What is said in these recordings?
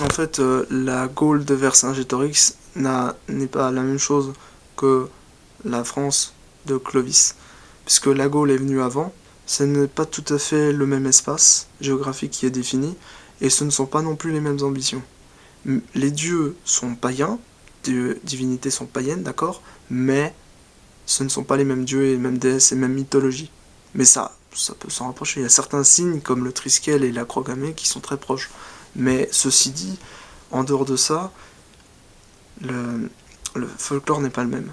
En fait, la Gaule de Vercingétorix n'est pas la même chose que la France de Clovis, puisque la Gaule est venue avant, ce n'est pas tout à fait le même espace géographique qui est défini, et ce ne sont pas non plus les mêmes ambitions. Les dieux sont païens, les divinités sont païennes, d'accord, mais ce ne sont pas les mêmes dieux et les mêmes déesses et même mythologies. Mais ça peut s'en rapprocher. Il y a certains signes comme le Triskel et la croix gammée qui sont très proches. Mais ceci dit, en dehors de ça, le, le folklore n'est pas le même.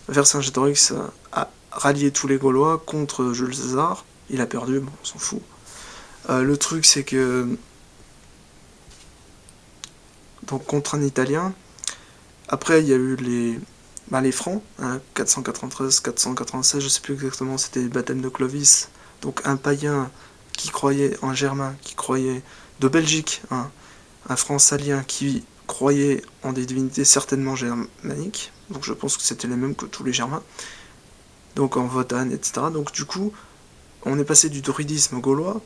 Vercingétorix a rallié tous les Gaulois contre Jules César. Il a perdu, bon, on s'en fout. Le truc, c'est que. Donc, contre un Italien. Après, il y a eu les Francs, hein, 493, 496, je sais plus exactement, c'était le baptême de Clovis. Donc, un païen qui croyait, un germain qui croyait, de Belgique, hein, un franc-salien qui croyait en des divinités certainement germaniques. Donc, je pense que c'était les mêmes que tous les germains. Donc, en Wotan, etc. Donc, du coup, on est passé du druidisme gaulois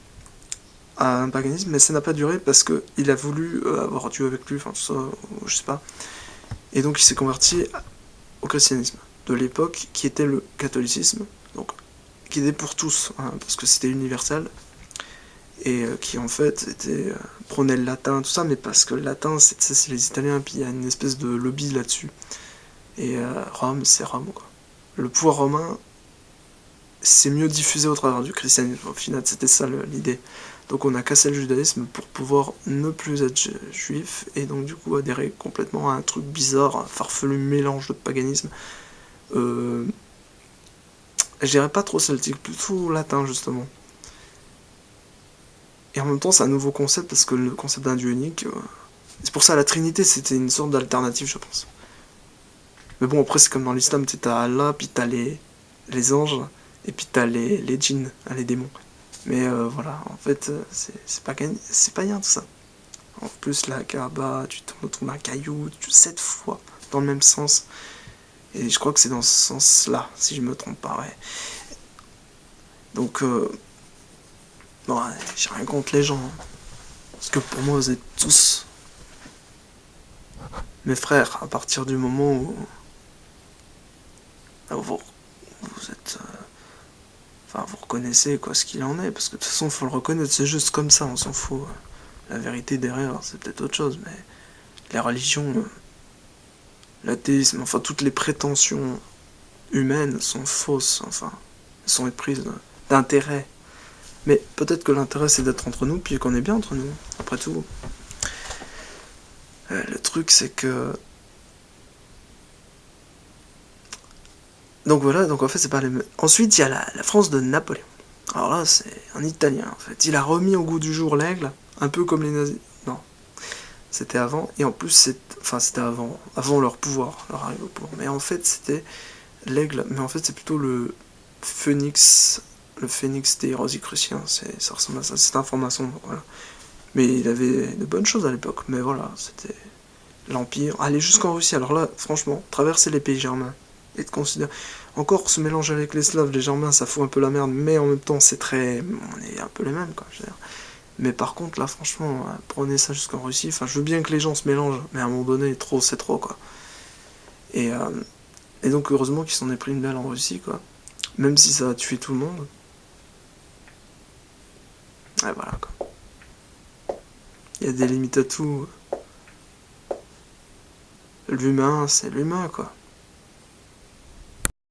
à un paganisme, mais ça n'a pas duré parce qu'il a voulu avoir Dieu avec lui, enfin tout ça, je sais pas. Et donc il s'est converti au christianisme de l'époque, qui était le catholicisme, donc qui était pour tous, hein, parce que c'était universel, et qui en fait prônait le latin, tout ça, mais parce que le latin, c'est les Italiens, puis il y a une espèce de lobby là-dessus. Et Rome, c'est Rome, quoi. Le pouvoir romain, c'est mieux diffusé au travers du christianisme. Au final, c'était ça l'idée. Donc on a cassé le judaïsme pour pouvoir ne plus être juif et donc du coup adhérer complètement à un truc bizarre, un farfelu mélange de paganisme. Euh, je dirais pas trop celtique, plutôt latin justement. Et en même temps c'est un nouveau concept parce que le concept d'un dieu unique, c'est pour ça la Trinité c'était une sorte d'alternative je pense. Mais bon après c'est comme dans l'islam, t'as Allah, puis t'as les anges, et puis t'as les djinns, hein, les démons. Mais voilà, en fait c'est pas rien tout ça. En plus, la Kaaba, tu tournes autour d'un caillou, 7 fois dans le même sens. Et je crois que c'est dans ce sens-là, si je me trompe pas, ouais. Donc, bon, ouais, j'ai rien contre les gens. Hein. Parce que pour moi, vous êtes tous mes frères à partir du moment où, vous êtes. Enfin, vous reconnaissez quoi ce qu'il en est. Parce que de toute façon, faut le reconnaître, c'est juste comme ça, on s'en fout. La vérité derrière, c'est peut-être autre chose, mais les religions, l'athéisme, enfin, toutes les prétentions humaines sont fausses, enfin, elles sont éprises d'intérêt. Mais peut-être que l'intérêt c'est d'être entre nous, puis qu'on est bien entre nous, après tout. Le truc c'est que. Donc voilà, donc en fait c'est pas les mêmes. Ensuite il y a la France de Napoléon. Alors là c'est un Italien en fait. Il a remis au goût du jour l'aigle, un peu comme les nazis. Non, c'était avant, et en plus c'était avant leur pouvoir, leur arrivée au pouvoir. Mais en fait c'était l'aigle, mais en fait c'est plutôt le phénix des Rosicruciens, ça ressemble à ça, c'est un franc-maçon, voilà. Mais il avait de bonnes choses à l'époque, mais voilà, c'était l'Empire. Aller jusqu'en Russie, alors là, franchement, traverser les pays germains, et de considérer. Encore ce mélange avec les Slaves, les Germains, ça fout un peu la merde, mais en même temps, c'est très. On est un peu les mêmes, quoi, je veux dire. Mais par contre, là, franchement, prenez ça jusqu'en Russie, enfin, je veux bien que les gens se mélangent, mais à un moment donné, trop, c'est trop, quoi. Et, euh, et donc, heureusement qu'ils s'en est pris une belle en Russie, quoi. Même si ça a tué tout le monde. Et voilà, quoi. Il y a des limites à tout. L'humain, c'est l'humain, quoi.